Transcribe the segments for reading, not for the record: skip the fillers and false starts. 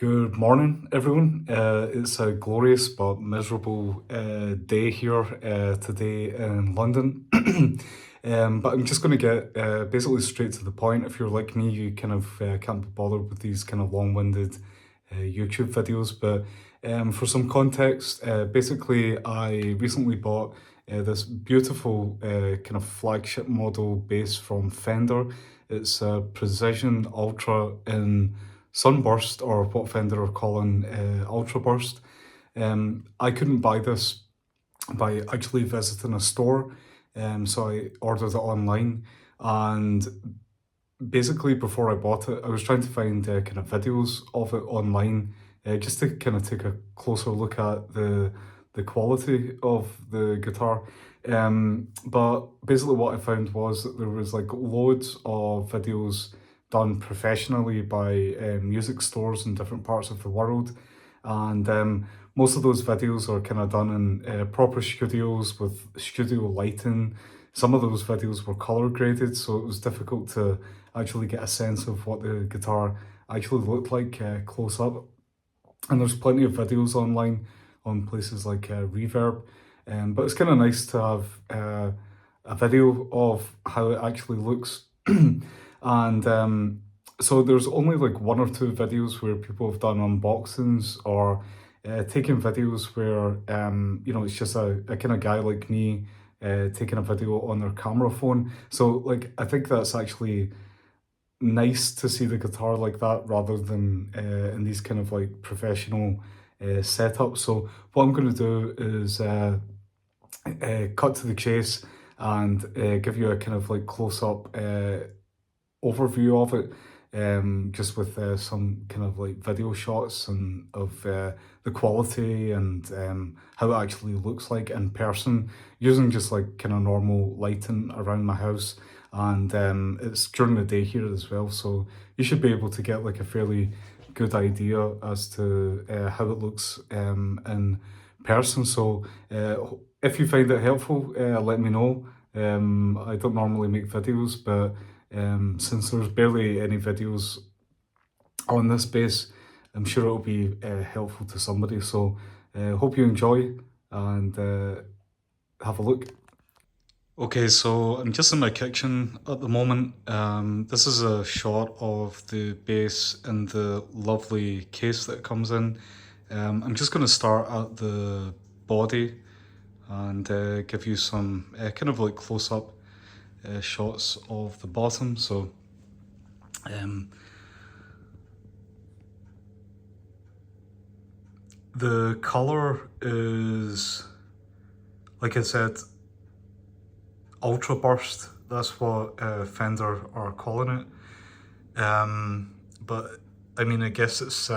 Good morning, everyone. It's a glorious but miserable day here today in London. But I'm just going to get basically straight to the point. If you're like me, you kind of can't be bothered with these kind of long-winded YouTube videos. But for some context, basically, I recently bought this beautiful kind of flagship model bass from Fender. It's a Precision Ultra in Sunburst, or what Fender are calling Ultraburst. I couldn't buy this by actually visiting a store, so I ordered it online. And basically, before I bought it, I was trying to find kind of videos of it online, just to kind of take a closer look at the quality of the guitar. But basically, what I found was that there was like loads of videos done professionally by music stores in different parts of the world, and most of those videos are kind of done in proper studios with studio lighting. Some of those videos were color graded, so it was difficult to actually get a sense of what the guitar actually looked like close up. And there's plenty of videos online on places like Reverb, but it's kind of nice to have a video of how it actually looks. And so there's only like one or two videos where people have done unboxings or taking videos where it's just a kind of guy like me taking a video on their camera phone. So like I think that's actually nice to see the guitar like that rather than in these kind of like professional setups. So what I'm going to do is cut to the chase and give you a kind of like close up overview of it, just with some kind of like video shots and of the quality and how it actually looks like in person, using just like kind of normal lighting around my house. And it's during the day here as well, so you should be able to get like a fairly good idea as to how it looks in person. So if you find it helpful, let me know. I don't normally make videos, but since there's barely any videos on this bass, I'm sure it'll be helpful to somebody. So hope you enjoy and have a look. Okay, so I'm just in my kitchen at the moment. This is a shot of the bass in the lovely case that it comes in. I'm just going to start at the body and give you some kind of like close-up shots of the bottom. So the color is, like I said, Ultraburst. That's what Fender are calling it. But I mean, I guess it's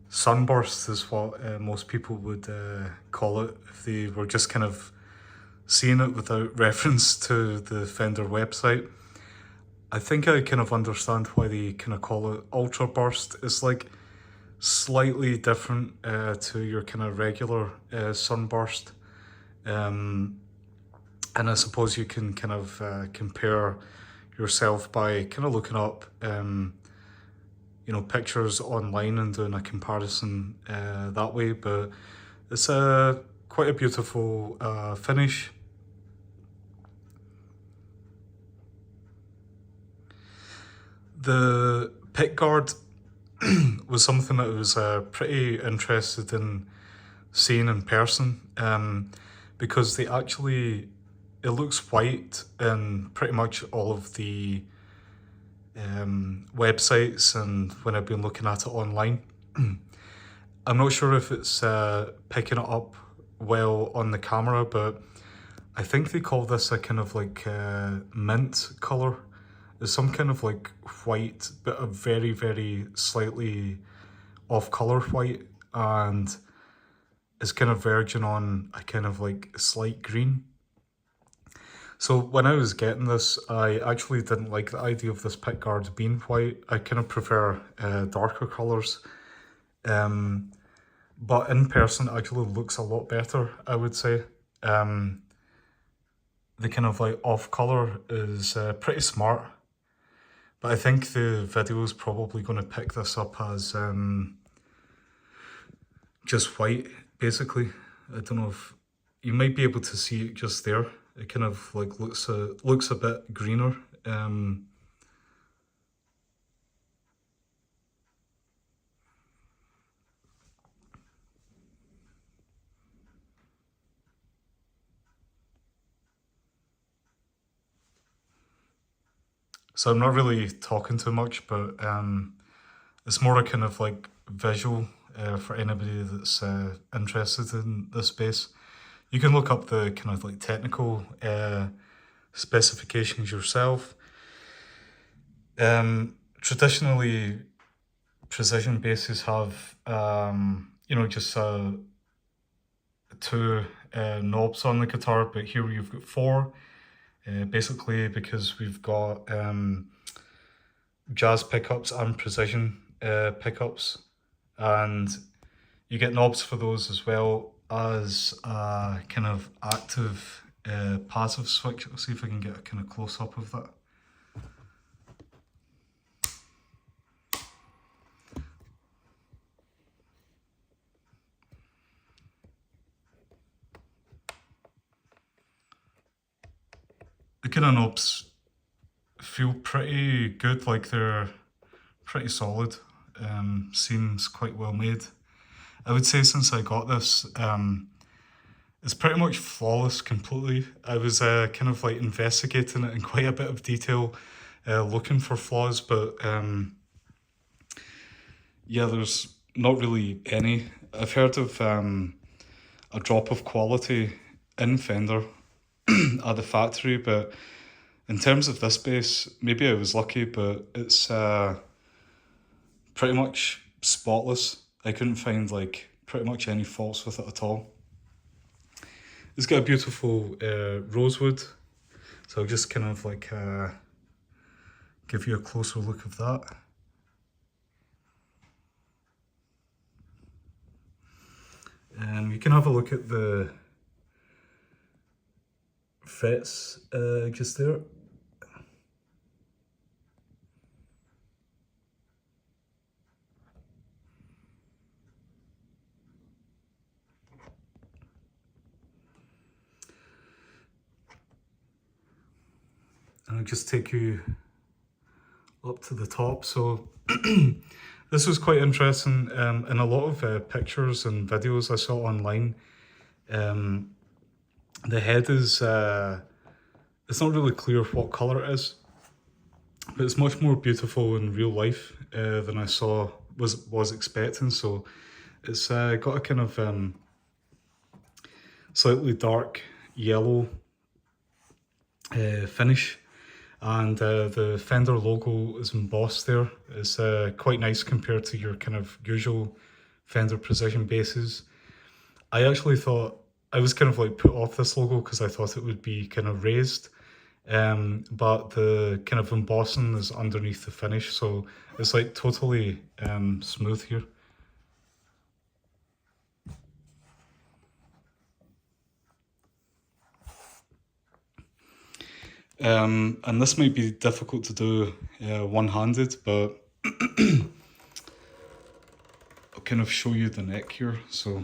Sunburst is what most people would call it if they were just kind of seeing it without reference to the Fender website. I think I kind of understand why they kind of call it Ultraburst. It's like slightly different to your kind of regular Sunburst. And I suppose you can kind of compare yourself by kind of looking up pictures online and doing a comparison that way. But it's quite a beautiful finish. The pickguard was something that I was pretty interested in seeing in person, because it looks white in pretty much all of the websites and when I've been looking at it online. I'm not sure if it's picking it up well on the camera, but I think they call this a kind of like mint color. It's some kind of like white, but a very, very slightly off color white, and it's kind of verging on a kind of like slight green. So when I was getting this, I actually didn't like the idea of this pickguard being white. I kind of prefer darker colours. But in person it actually looks a lot better, I would say. The kind of like off colour is pretty smart. But I think the video is probably going to pick this up as just white, basically. I don't know if you might be able to see it just there. It kind of like looks a bit greener. So I'm not really talking too much, but it's more a kind of like visual for anybody that's interested in this bass. You can look up the kind of like technical specifications yourself. Traditionally, precision basses have you know, just two knobs on the guitar, but here you've got four. Basically, because we've got jazz pickups and precision pickups, and you get knobs for those as well as a kind of active passive switch. I'll see if I can get a kind of close up of that. The kind of knobs feel pretty good, like they're pretty solid. Seems quite well made. I would say since I got this, it's pretty much flawless completely. I was kind of like investigating it in quite a bit of detail, looking for flaws, but yeah, there's not really any. I've heard of a drop of quality in Fender at the factory, but in terms of this bass, maybe I was lucky, but it's pretty much spotless. I couldn't find like pretty much any faults with it at all. It's got a beautiful rosewood, so I'll just kind of like give you a closer look of that. You can have a look at the frets just there. And I'll just take you up to the top. So this was quite interesting. In a lot of pictures and videos I saw online, the head is, it's not really clear what colour it is, but it's much more beautiful in real life than I was expecting. So it's got a kind of slightly dark yellow finish, and the Fender logo is embossed there. It's quite nice compared to your kind of usual Fender Precision basses. I actually thought, I was kind of like put off this logo because I thought it would be kind of raised, but the kind of embossing is underneath the finish, so it's like totally smooth here. And this might be difficult to do one-handed, but I'll kind of show you the neck here. So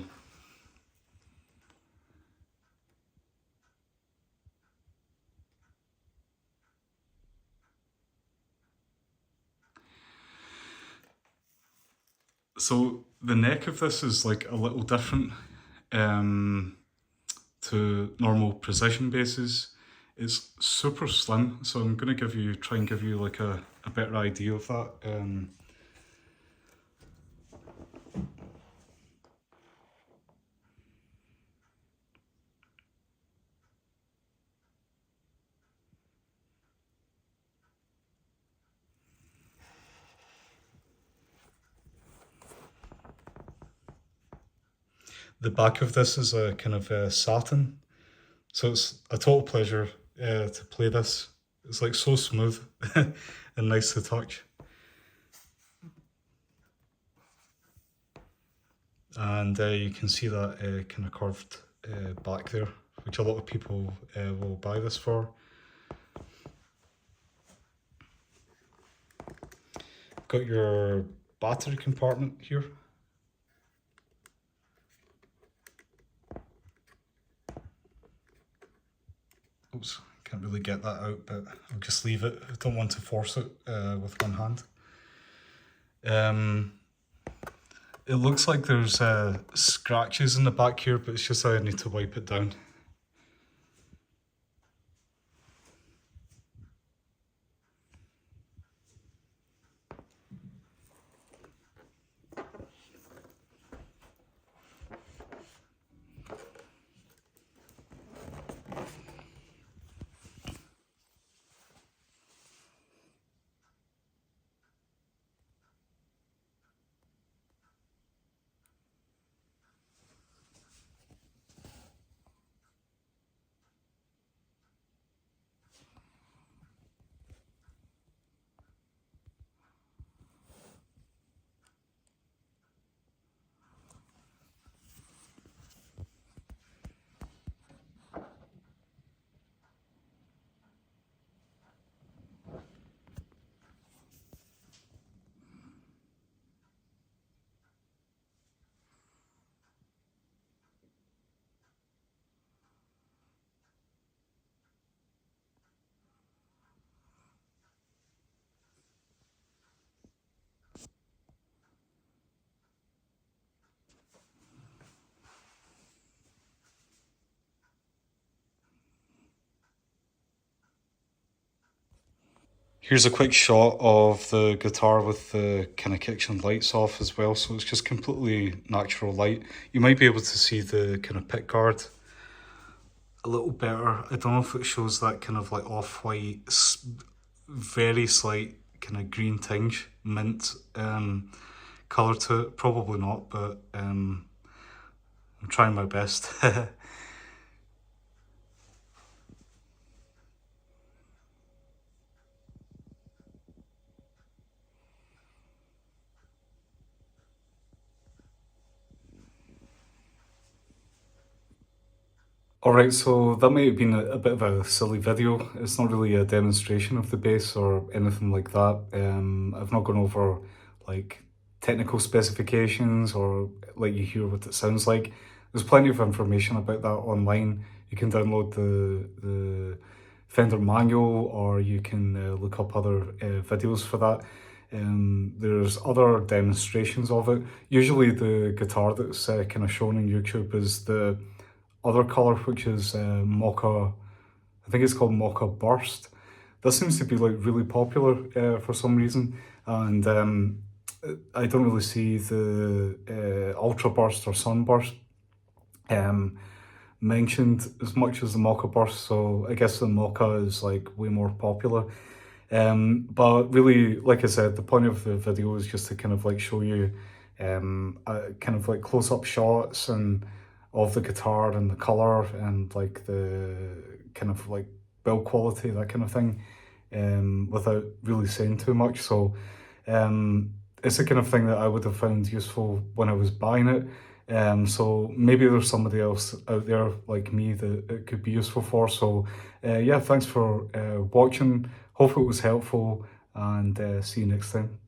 the neck of this is like a little different to normal precision basses. It's super slim, so I'm going to try and give you like a better idea of that. The back of this is a kind of satin, so it's a total pleasure to play this. It's like so smooth and nice to touch. And you can see that kind of curved back there, which a lot of people will buy this for. got your battery compartment here. Oops, can't really get that out, but I'll just leave it. I don't want to force it with one hand. It looks like there's scratches in the back here, but it's just I need to wipe it down. Here's a quick shot of the guitar with the kind of kitchen lights off as well, so it's just completely natural light. You might be able to see the kind of pick guard a little better. I don't know if it shows that kind of like off-white, very slight kind of green tinge, mint colour to it. Probably not, but I'm trying my best. Alright, so that might have been a bit of a silly video. It's not really a demonstration of the bass or anything like that. I've not gone over like technical specifications or let you hear what it sounds like. There's plenty of information about that online. You can download the Fender manual, or you can look up other videos for that. There's other demonstrations of it. Usually the guitar that's kind of shown on YouTube is the other colour, which is Mocha, I think it's called Mocha Burst. That seems to be like really popular for some reason, and I don't really see the Ultraburst or Sunburst mentioned as much as the Mocha Burst, so I guess the Mocha is like way more popular. But really, like I said, the point of the video is just to kind of like show you kind of like close-up shots and of the guitar and the color and like the kind of like build quality, that kind of thing, without really saying too much. So it's the kind of thing that I would have found useful when I was buying it. So maybe there's somebody else out there like me that it could be useful for. So yeah, thanks for watching. Hope it was helpful, and see you next time.